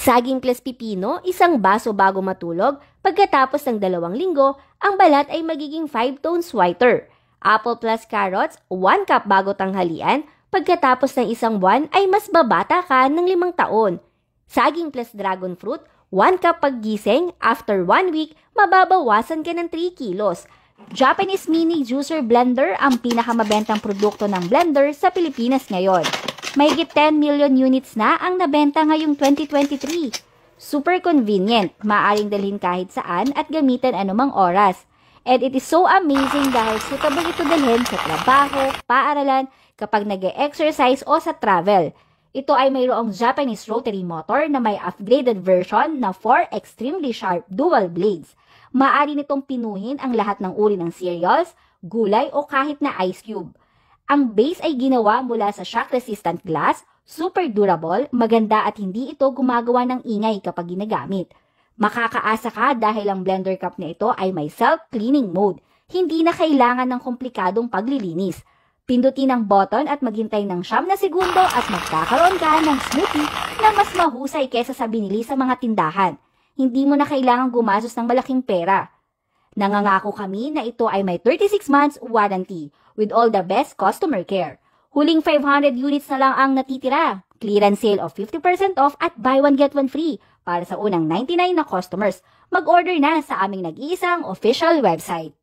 Saging plus pipino, isang baso bago matulog. Pagkatapos ng 2 linggo, ang balat ay magiging 5 tones whiter. Apple plus carrots, 1 cup bago tanghalian. Pagkatapos ng 1 buwan ay mas babata ka ng 5 taon. Saging plus dragon fruit, 1 cup paggising. After 1 week, mababawasan ka ng 3 kilos. Japanese mini juicer blender ang pinakamabentang produkto ng blender sa Pilipinas ngayon. Mahigit 10 million units na ang nabenta ngayong 2023. Super convenient, maaaring dalhin kahit saan at gamitin anumang oras. And it is so amazing dahil suitable ito dalhin sa trabaho, paaralan, kapag nag-exercise o sa travel. Ito ay mayroong Japanese rotary motor na may upgraded version na 4 extremely sharp dual blades. Maaari nitong pinuhin ang lahat ng uri ng cereals, gulay o kahit na ice cube. Ang base ay ginawa mula sa shock-resistant glass, super durable, maganda at hindi ito gumagawa ng ingay kapag ginagamit. Makakaasa ka dahil ang blender cup na ito ay may self-cleaning mode. Hindi na kailangan ng komplikadong paglilinis. Pindutin ang button at maghintay ng 9 na segundo at magkakaroon ka ng smoothie na mas mahusay kesa sa binili sa mga tindahan. Hindi mo na kailangan gumastos ng malaking pera. Nangangako kami na ito ay may 36 months warranty with all the best customer care. Huling 500 units na lang ang natitira. Clearance sale of 50% off at buy one get one free para sa unang 99 na customers. Mag-order na sa aming nag-iisang official website.